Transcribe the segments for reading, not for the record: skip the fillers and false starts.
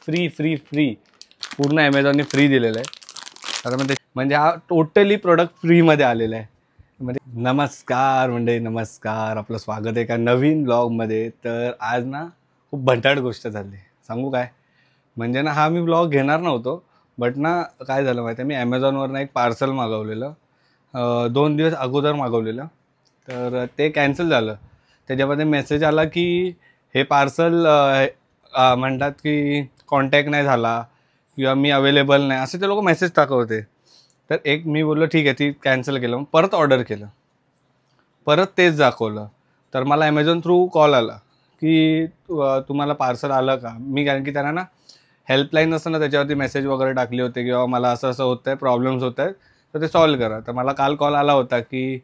Free free free पूर्ण ॲमेझॉनने free दिलेलं आहे। तर म्हणजे हा टोटली प्रोडक्ट फ्रीमध्ये आलेला आहे। म्हणजे नमस्कार मंडळी, नमस्कार, आपलं स्वागत आहे एका नवीन ब्लॉगमध्ये। तर आज ना खूप भंटाट गोष्ट झाली, सांगू काय? म्हणजे ना हा मी ब्लॉग घेणार नव्हतो, बट ना काय झालं माहिती आहे, मी ॲमेझॉनवरनं एक पार्सल मागवलेलं 2 दिवस अगोदर मागवलेलं, तर ते कॅन्सल झालं। त्याच्यामध्ये मेसेज आला की हे पार्सल म्हणतात की कॉन्टॅक्ट नाही झाला किंवा मी अवेलेबल नाही, असे ते लोक मेसेज टाकवते। तर एक मी बोललो ठीक आहे, ती कॅन्सल केलं, मग परत ऑर्डर केलं, परत तेच दाखवलं। तर मला ॲमेझॉन थ्रू कॉल आला की तुम्हाला पार्सल आलं का? मी कारण की त्यांना ना हेल्पलाईन असतं ना, त्याच्यावरती मेसेज वगैरे टाकले होते किंवा मला असं असं होतं आहे, प्रॉब्लेम्स होत आहेत, तर ते सॉल्व करा। तर मला काल कॉल आला होता की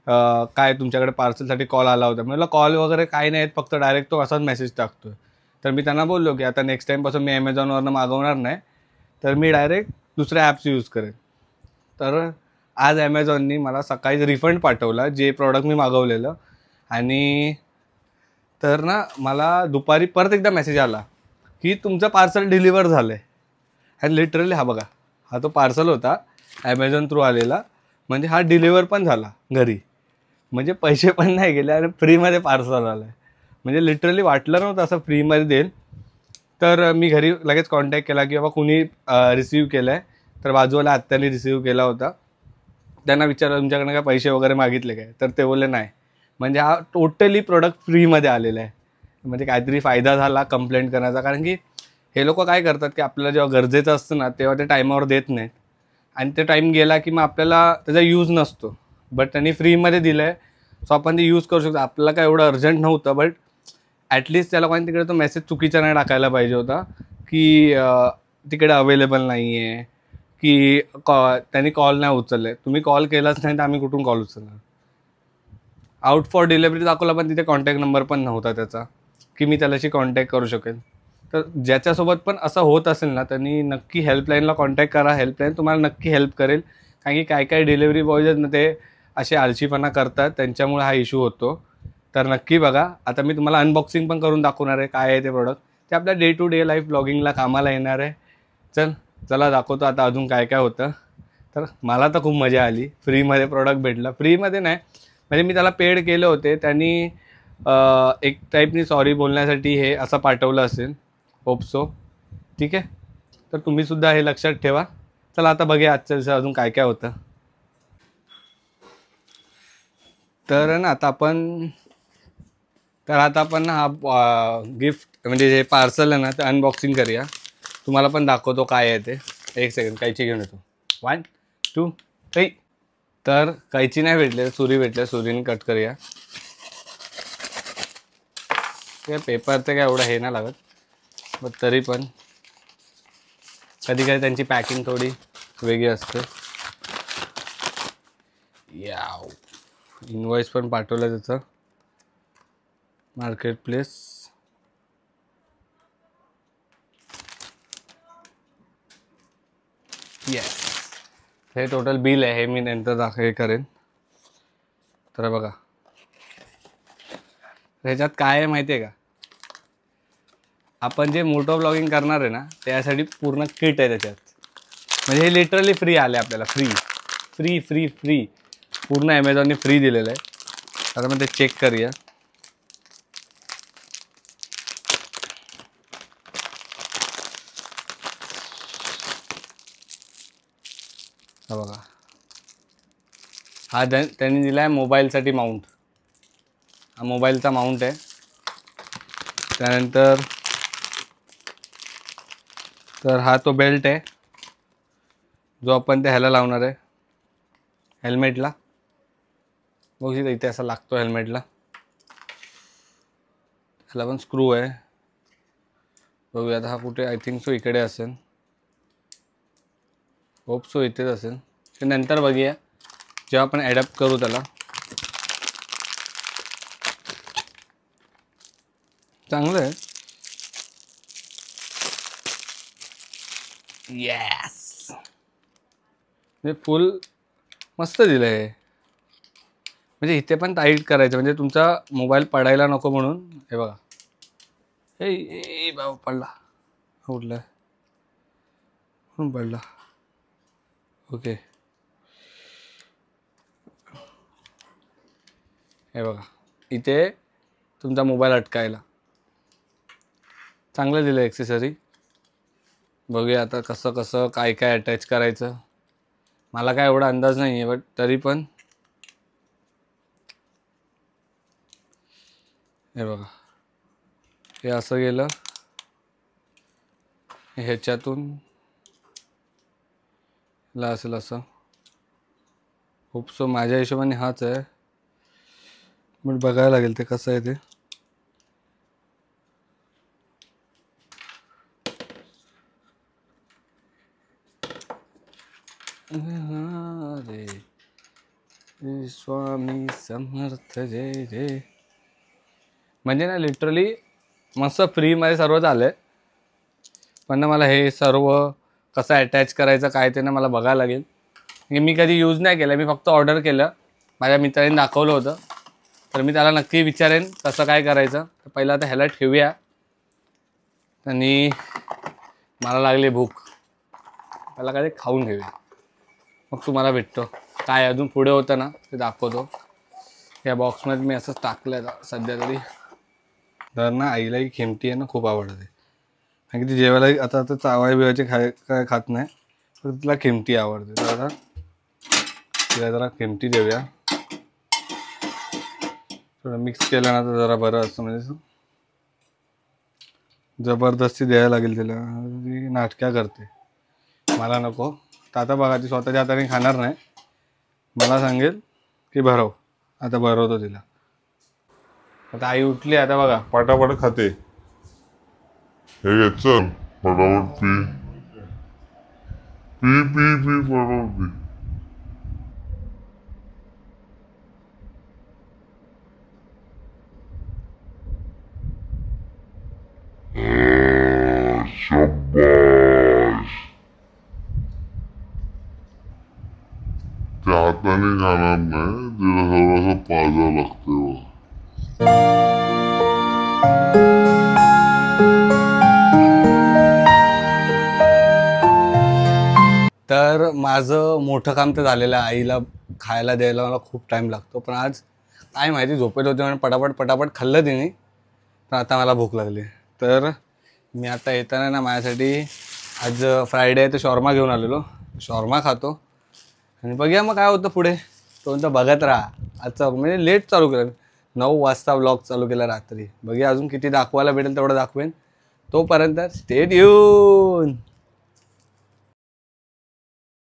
काय तुमच्याकडे पार्सलसाठी कॉल आला होता। मला कॉल वगैरे काही नाही आहेत, फक्त डायरेक्ट तो असाच मेसेज टाकतो आहे। तर मी त्यांना बोललो की आता नेक्स्ट टाईमपासून मी ॲमेझॉनवरनं मागवणार नाही, तर मी डायरेक्ट दुसरे ॲप्स यूज करेन। तर आज ॲमेझॉननी मला सकाळीच रिफंड पाठवला जे प्रॉडक्ट मी मागवलेलं, आणि तर ना मला दुपारी परत एकदा मेसेज आला की तुमचं पार्सल डिलिव्हर झालं आहे। आणि लिटरली हा बघा, हा तो पार्सल होता ॲमेझॉन थ्रू आलेला, म्हणजे हा डिलिव्हर पण झाला घरी, म्हणजे पैसे पण नाही गेले आणि फ्रीमध्ये पार्सल आलं आहे। म्हणजे लिटरली वाटलं नव्हतं असं फ्रीमध्ये देईल। तर मी घरी लगेच कॉन्टॅक्ट केला की बाबा कुणी रिसीव केलं आहे, तर बाजूवाल्या आत्याने रिसीव केला होता। त्यांना विचारलं तुमच्याकडनं काय पैसे वगैरे मागितले काय, तर ते बोलले नाही। म्हणजे हा टोटली प्रोडक्ट फ्रीमध्ये आलेला आहे। म्हणजे काहीतरी फायदा झाला कंप्लेंट करण्याचा, कारण की हे लोक काय करतात की आपल्याला जेव्हा गरजेचं असतं ना तेव्हा ते टाईमावर देत नाहीत, आणि ते टाईम गेला की मग आपल्याला त्याचा यूज नसतो। बट त्यांनी फ्रीमध्ये दिलं आहे, सो आपण ते यूज करू शकतो। आपल्याला काय एवढं अर्जंट नव्हतं, बट ॲटलिस्ट त्या लोकांनी तिकडे तो मेसेज चुकीचा नाही टाकायला पाहिजे होता की तिकडे अवेलेबल नाही आहे, की त्यांनी कॉल नाही उचलले। तुम्ही कॉल केलाच नाही तर आम्ही कुठून कॉल उचलणार? आउट फॉर डिलिव्हरी दाखवला, पण तिथे कॉन्टॅक्ट नंबर पण नव्हता त्याचा की मी त्याच्याशी कॉन्टॅक्ट करू शकेल। तर ज्याच्यासोबत पण असं होत असेल ना, त्यांनी नक्की हेल्पलाईनला कॉन्टॅक्ट करा, हेल्पलाईन तुम्हाला नक्की हेल्प करेल। कारण की काय डिलिव्हरी बॉयज आहेत ना, ते असे आळशीपणा करतात, त्यांच्यामुळे हा इश्यू होतो। तर नक्की बघा। आता मी तुम्हाला अनबॉक्सिंग पण करून दाखवणार आहे काय आहे ते प्रोडक्ट, ते आपल्या डे टू डे लाईफ ब्लॉगिंगला कामाला येणार आहे। चला दाखवतो आता अजून काय काय होतं। तर मला तर खूप मजा आली, फ्रीमध्ये प्रोडक्ट भेटला। फ्रीमध्ये नाही, म्हणजे मी त्याला पेड केले होते, त्यांनी एक टाईपनी सॉरी बोलण्यासाठी हे असं पाठवलं असेल, होप सो। ठीक आहे, तर तुम्हीसुद्धा हे लक्षात ठेवा। चला आता बघूया आजच्या दिवसात अजून काय काय होतं। तर ना आता आपण ना हा गिफ्ट म्हणजे जे पार्सल आहे ना ते अनबॉक्सिंग करूया। तुम्हाला पण दाखवतो काय आहे ते। एक सेकंड, कैची घेऊन येतो। 1 2 3। तर कैची नाही भेटले, सुरी भेटले, सुरीने कट करूया। ते पेपर तर काय एवढं हे नाही लागत, पण तरी पण कधी कधी त्यांची पॅकिंग थोडी वेगळी असते। याव, इनवॉइस पण पाठवलं त्याचं, मार्केट प्लेस। येस, हे टोटल बिल आहे, हे मी नंतर हे करेन। तर बघा ह्याच्यात काय आहे माहिती आहे का? आपण जे मोटो ब्लॉगिंग करणार आहे ना त्यासाठी पूर्ण किट आहे त्याच्यात। म्हणजे हे लिटरली फ्री आले आपल्याला, फ्री फ्री फ्री फ्री पूर्ण ॲमेझॉनने फ्री दिलेलं आहे। आता मग ते चेक करूया। हा बघा, हा त्यांनी दिला आहे मोबाईलसाठी माउंट। हा मोबाईलचा माउंट आहे। त्यानंतर तर हा तो बेल्ट आहे जो आपण ते ह्याला लावणार आहे, हेल्मेटला। बघू इथे असा लागतो हेल्मेटला, ह्याला पण स्क्रू आहे। बघूया आता हा कुठे, आय थिंक सो इकडे असेल, होप सो इथेच असेल। ते नंतर बघूया जेव्हा आपण ॲडॅप्ट करू त्याला। चांगलं आहे। येस, हे फुल मस्त दिलं आहे। म्हणजे इथे पण टाईट करायचं, म्हणजे तुमचा मोबाईल पडायला नको म्हणून। हे बघा, हे बाबा पडला, उठला पडला. ओके हे बघा इथे तुमचा मोबाईल अटकायला चांगलं दिलं ॲक्सेसरी. बघूया आता कसं कसं काय काय अटॅच करायचं. मला काय एवढा अंदाज नाही आहे बट तरी पण हे बघा हे असं गेलं ह्याच्यातून ला असेल असं. खूप सो माझ्या हिशोबाने हाच आहे पण बघायला लागेल ते कसं आहे ते. रे स्वामी समर्थ जय जय. म्हणजे ना लिटरली मस्त फ्रीमध्ये सर्व झालं पण ना मला हे सर्व कसं अटॅच करायचं काय ते ना मला बघायला लागेल. मी कधी यूज नाही केलं, मी फक्त ऑर्डर केलं. माझ्या मित्राने दाखवलं होतं तर मी त्याला नक्की विचारेन कसं काय करायचं. तर पहिलं आता ह्याला ठेवूया आणि मला लागली भूक. त्याला काय खाऊन घेऊया मग तुम्हाला भेटतो. काय अजून पुढे होतं ना ते दाखवतो. या बॉक्समध्ये मी असंच टाकलं आहे सध्या तरी. तर ना आईलाही खेमटी आहे ना खूप आवडते कारण की ती जेवायला आता चावाय बिवायचे काय खात नाही तर तिला खेमटी आवडते. तर आता तिला जरा खेमटी देऊया. थोडं मिक्स केलं ना तर जरा बरं असतं. म्हणजे जबरदस्ती द्यायला लागेल तिला. ती नाटक्या करते मला नको. तर आता बघा ती स्वतःच्या हाताने खाणार नाही. मला सांगेल की भरव. आता भरवतो तिला. आता आई उठली आता बघा पटापट खाते. हे घे चल पटापट पी पी पी पी पटापट पी. शाबाश. त्या हाताने खाणार नाही, तिला थोडंसं पाजावं लागते बघ. तर माझं मोठं काम तर झालेलं आहे. आईला खायला द्यायला मला खूप टाईम लागतो पण आज काय माहिती झोपेत होते म्हणून पटापट पटापट खाल्लं तिने. पण आता मला भूक लागली तर मी आता येताना ना माझ्यासाठी आज फ्रायडे आहे तर शॉर्मा घेऊन आलेलो. शॉर्मा खातो आणि बघूया मग काय होतं पुढे. तो बघत राहा. आजचा म्हणजे लेट चालू केलं 9 वाजता व्लॉग चालू केला रात्री. बघूया अजून किती दाखवायला भेटेल तेवढं दाखवेन. तोपर्यंत स्टे ट्यून.